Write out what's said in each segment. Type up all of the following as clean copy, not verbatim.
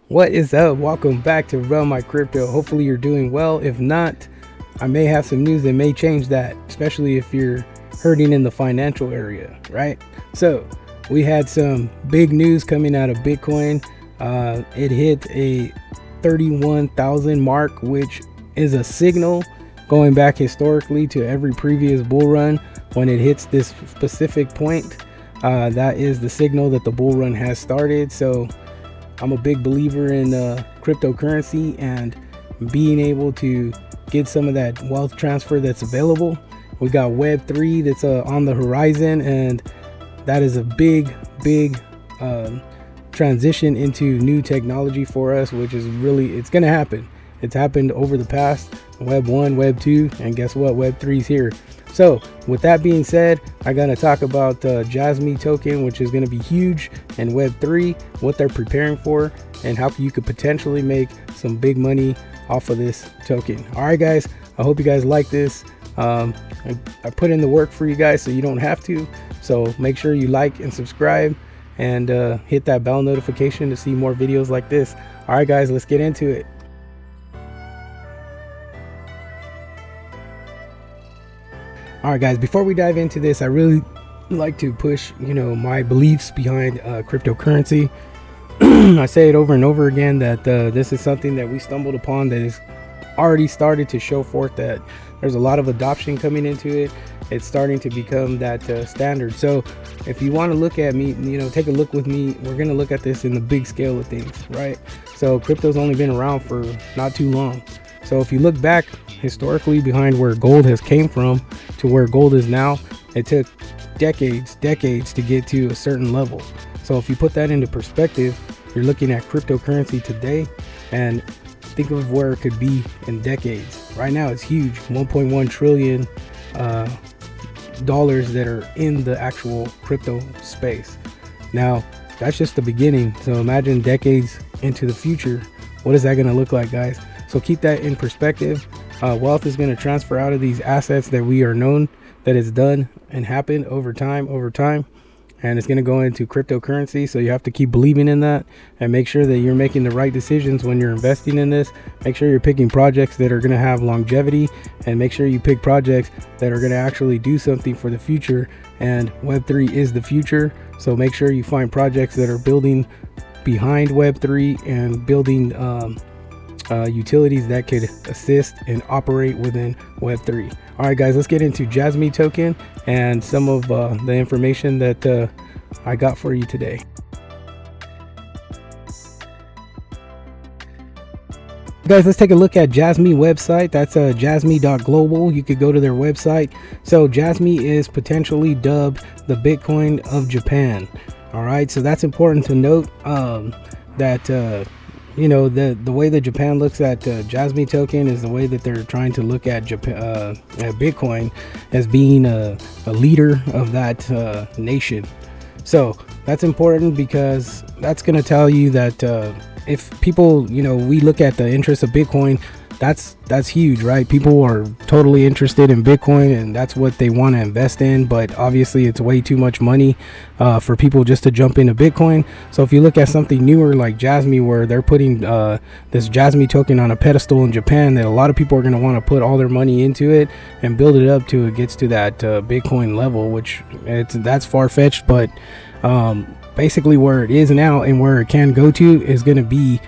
What is up? Welcome back to Run My Crypto. Hopefully you're doing well. If not, I may have some news that may change that, especially if you're hurting in the financial area, right? So we had some big news coming out of Bitcoin. It hit a 31,000 mark, which is a signal going back historically to every previous bull run. When it hits this specific point, that is the signal that the bull run has started. So I'm a big believer in cryptocurrency and being able to get some of that wealth transfer that's available. We got Web3 that's on the horizon, and that is a big transition into new technology for us, which is it's going to happen. It's happened over the past, Web 1, Web 2, and guess what? Web 3 is here. So with that being said, I'm going to talk about Jasme token, which is going to be huge, and Web 3, what they're preparing for, and how you could potentially make some big money off of this token. All right, guys, I hope you guys like this. I put in the work for you guys so you don't have to. So make sure you like and subscribe and hit that bell notification to see more videos like this. All right, guys, let's get into it. All right, guys, before we dive into this, I really like to push, my beliefs behind cryptocurrency. I say it over and over again that this is something that we stumbled upon that has already started to show forth that there's a lot of adoption coming into it. It's starting to become that standard. So if you want to look at me, take a look with me. We're going to look at this in the big scale of things, right? So crypto's only been around for not too long. So if you look back historically behind where gold has came from to where gold is now, it took decades to get to a certain level. So if you put that into perspective, you're looking at cryptocurrency today and think of where it could be in decades. Right now it's huge, 1.1 trillion dollars that are in the actual crypto space. Now that's just the beginning. So imagine decades into the future, what is that going to look like, guys? So keep that in perspective. Wealth is going to transfer out of these assets that we are known that it's done and happened over time, and it's going to go into cryptocurrency. So you have to keep believing in that and make sure that you're making the right decisions when you're investing in this. Make sure you're picking projects that are going to have longevity, and make sure you pick projects that are going to actually do something for the future. And Web3 is the future. So make sure you find projects that are building behind Web3 and building utilities that could assist and operate within Web3. All right, guys, let's get into Jasme token and some of the information that I got for you today. Guys, let's take a look at Jasme website. That's jasme.global. You could go to their website. So Jasme is potentially dubbed the Bitcoin of Japan. All right, so that's important to note that the way that Japan looks at Jasme token is the way that they're trying to look at Bitcoin as being a leader of that nation. So that's important because that's going to tell you that if people, we look at the interest of Bitcoin, that's huge, right? People are totally interested in Bitcoin and that's what they want to invest in, but obviously it's way too much money for people just to jump into Bitcoin. So if you look at something newer like Jasme, where they're putting this Jasme token on a pedestal in Japan, that a lot of people are going to want to put all their money into it and build it up to it gets to that Bitcoin level, which that's far-fetched, but basically where it is now and where it can go to is going to be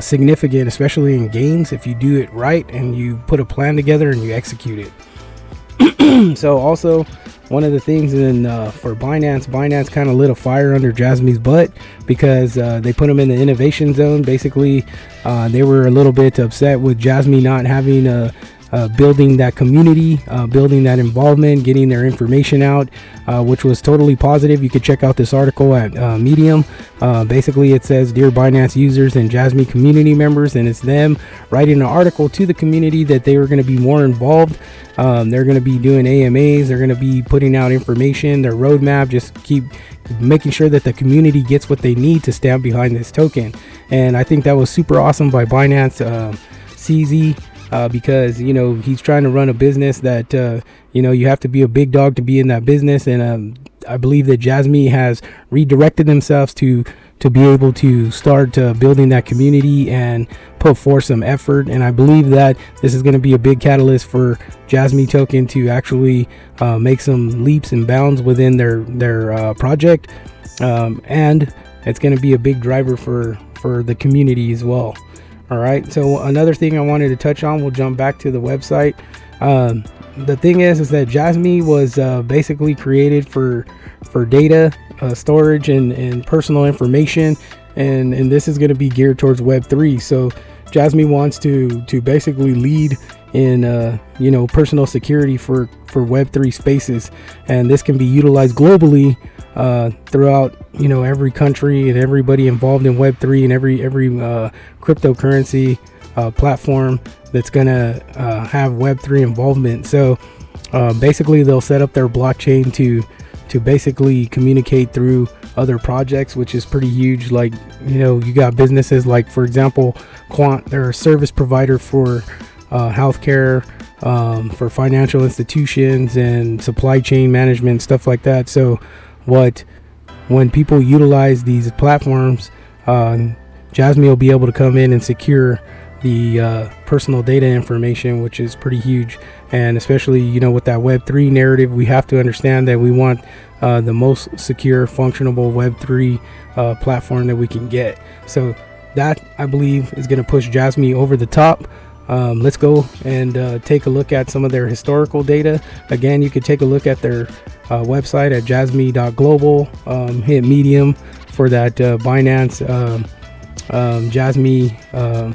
significant, especially in games, if you do it right and you put a plan together and you execute it. So also one of the things for Binance kind of lit a fire under Jasme's butt because they put them in the innovation zone. Basically they were a little bit upset with Jasme not having building that community, building that involvement, getting their information out, which was totally positive. You could check out this article at Medium. Basically it says, "Dear Binance users and Jasme community members," and it's them writing an article to the community that they were going to be more involved. They're going to be doing AMAs, they're going to be putting out information, their roadmap, just keep making sure that the community gets what they need to stand behind this token. And I think that was super awesome by Binance CZ. Because he's trying to run a business that you have to be a big dog to be in that business, and I believe that Jasme has redirected themselves to to be able to start building that community and put forth some effort. And I believe that this is going to be a big catalyst for Jasme token to actually make some leaps and bounds within their project, and it's going to be a big driver for the community as well. All right, so another thing I wanted to touch on, we'll jump back to the website. The thing is that Jasme was basically created for data storage and personal information, and this is going to be geared towards Web3. So Jasme wants to basically lead in personal security for Web3 spaces, and this can be utilized globally throughout every country and everybody involved in Web3 and every cryptocurrency platform that's gonna have Web3 involvement. So basically they'll set up their blockchain to basically communicate through other projects, which is pretty huge. Like you got businesses like, for example, Quant. They're a service provider for healthcare, for financial institutions and supply chain management, stuff like that. So when people utilize these platforms, Jasme will be able to come in and secure the personal data information, which is pretty huge. And especially with that Web3 narrative, we have to understand that we want the most secure, functionable Web3 platform that we can get. So that, I believe, is going to push Jasme over the top. Let's go and take a look at some of their historical data. Again, you could take a look at their website at jasme.global. Hit medium for that Binance Jasme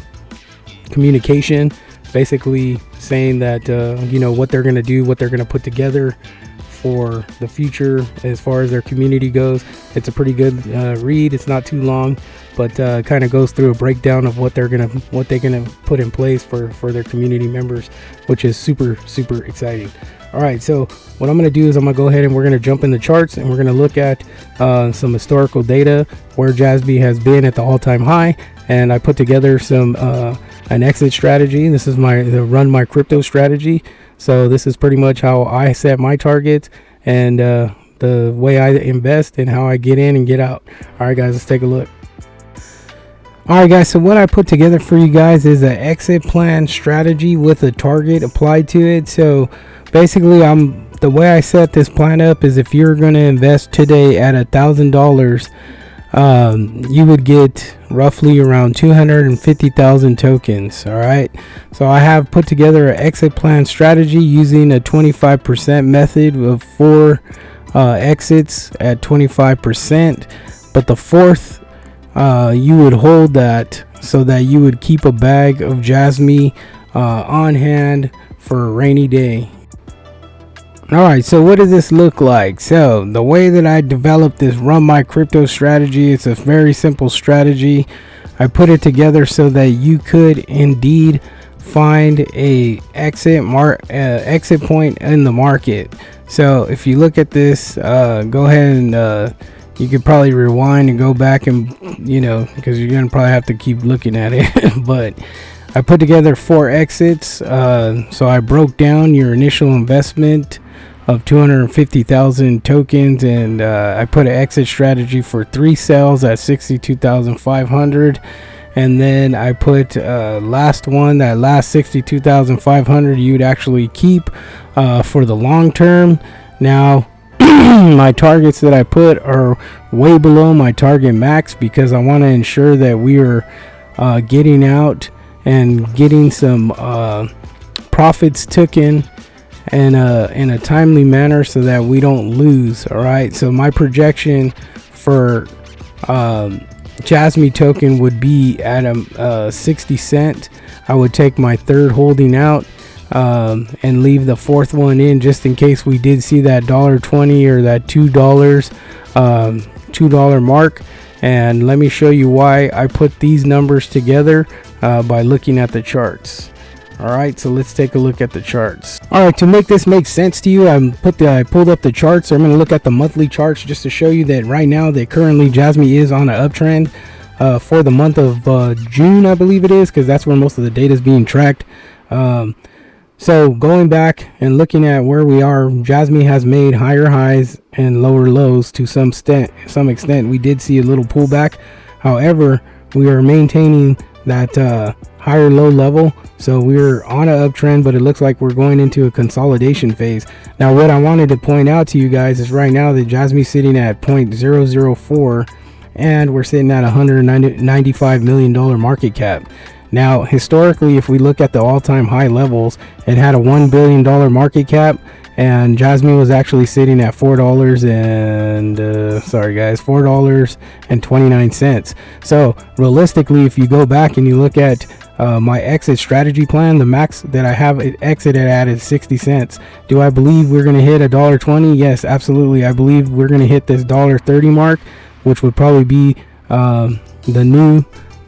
communication, basically saying that what they're going to do, what they're going to put together for the future as far as their community goes. It's a pretty good read. It's not too long, but kind of goes through a breakdown of what they're gonna put in place for their community members, which is super exciting. All right, so what I'm gonna do is I'm gonna go ahead and we're gonna jump in the charts and we're gonna look at some historical data where Jasme has been at the all-time high, and I put together some an exit strategy. This is the run my crypto strategy. So this is pretty much how I set my targets and the way I invest and how I get in and get out. All right, guys, let's take a look. All right, guys, so what I put together for you guys is an exit plan strategy with a target applied to it. So basically, the way I set this plan up is if you're going to invest today at $1,000, you would get roughly around 250,000 tokens. All right, so I have put together an exit plan strategy using a 25% method of 4 exits at 25%, but the fourth you would hold that so that you would keep a bag of Jasme on hand for a rainy day. Alright, so what does this look like? So the way that I developed this run my crypto strategy, it's a very simple strategy. I put it together so that you could indeed find a exit point in the market. So if you look at this, go ahead and you could probably rewind and go back and because you're gonna probably have to keep looking at it. But I put together 4 exits. So I broke down your initial investment of 250,000 tokens, and I put an exit strategy for 3 sales at 62,500, and then I put last one, that last 62,500 you'd actually keep for the long term. Now my targets that I put are way below my target max because I want to ensure that we are getting out and getting some profits taken in a timely manner so that we don't lose. All right, so my projection for Jasme token would be at 60 cent. I would take my third holding out and leave the fourth one in just in case we did see that $1.20 or that $2 mark. And let me show you why I put these numbers together by looking at the charts. All right, so let's take a look at the charts. All right, to make this make sense to you, I pulled up the charts. So I'm going to look at the monthly charts just to show you that right now that currently Jasme is on an uptrend for the month of June, I believe it is, because that's where most of the data is being tracked. So going back and looking at where we are, Jasme has made higher highs and lower lows to some extent. We did see a little pullback. However, we are maintaining that higher low level, so we're on an uptrend, but it looks like we're going into a consolidation phase. Now what I wanted to point out to you guys is right now that Jasme's sitting at 0.004 and we're sitting at $195 million market cap. Now historically, if we look at the all-time high levels, it had a $1 billion market cap, and Jasme was actually sitting at $4.29. So realistically, if you go back and you look at my exit strategy plan, the max that I have it exited at is 60 cents. Do I believe we're going to hit $1.20? Yes, absolutely. I believe we're going to hit this $1.30 mark, which would probably be the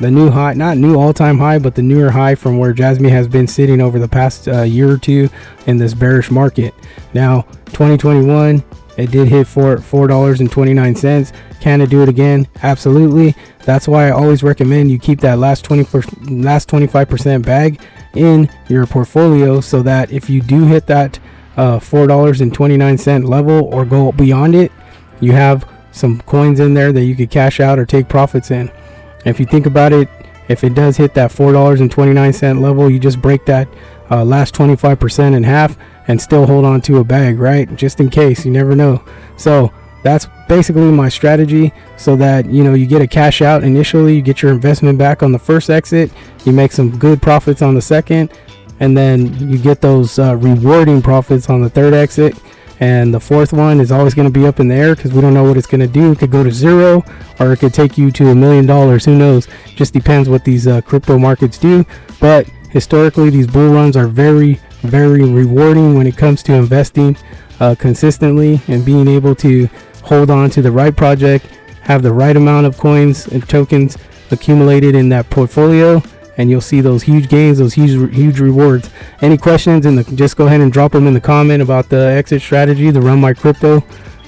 new high, not new all-time high, but the newer high from where Jasme has been sitting over the past year or two in this bearish market. Now 2021, it did hit $4.29. Can it do it again? Absolutely. That's why I always recommend you keep that last 25% bag in your portfolio, so that if you do hit that $4.29 level or go beyond it, you have some coins in there that you could cash out or take profits in. If you think about it, if it does hit that $4.29 level, you just break that last 25% in half and still hold on to a bag, right? Just in case, you never know. So that's basically my strategy, so that you get a cash out initially, you get your investment back on the first exit, you make some good profits on the second, and then you get those rewarding profits on the third exit. And the fourth one is always going to be up in the air, because we don't know what it's going to do. It could go to zero, or it could take you to $1 million. Who knows? Just depends what these crypto markets do. But historically, these bull runs are very, very rewarding when it comes to investing consistently and being able to hold on to the right project, have the right amount of coins and tokens accumulated in that portfolio, and you'll see those huge gains, those huge rewards. Any questions, just go ahead and drop them in the comment about the exit strategy, the Run My Crypto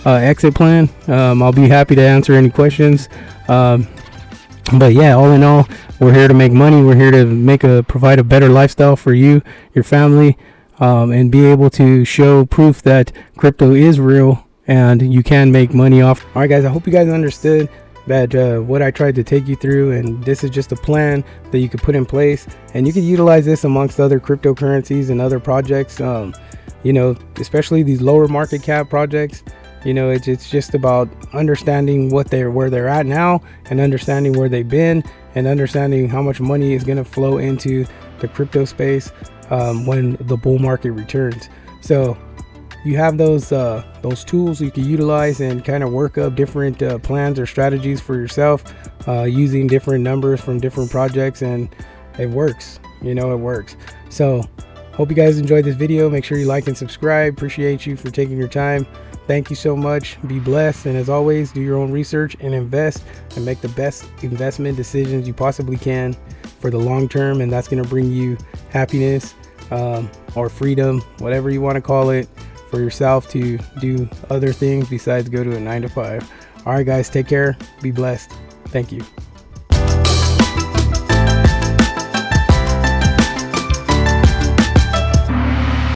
exit plan. I'll be happy to answer any questions. But yeah, all in all, we're here to make money. We're here to provide a better lifestyle for you, your family, and be able to show proof that crypto is real and you can make money off. All right, guys, I hope you guys understood that what I tried to take you through, and this is just a plan that you could put in place, and you could utilize this amongst other cryptocurrencies and other projects, especially these lower market cap projects. It's just about understanding where they're at now, and understanding where they've been, and understanding how much money is going to flow into the crypto space when the bull market returns. So you have those tools you can utilize and kind of work up different plans or strategies for yourself using different numbers from different projects, and it works. It works. So hope you guys enjoyed this video. Make sure you like and subscribe. Appreciate you for taking your time. Thank you so much. Be blessed, and as always, do your own research and invest, and make the best investment decisions you possibly can for the long term, and that's going to bring you happiness or freedom, whatever you want to call it, for yourself to do other things besides go to a 9 to 5. All right, guys, take care. Be blessed. Thank you.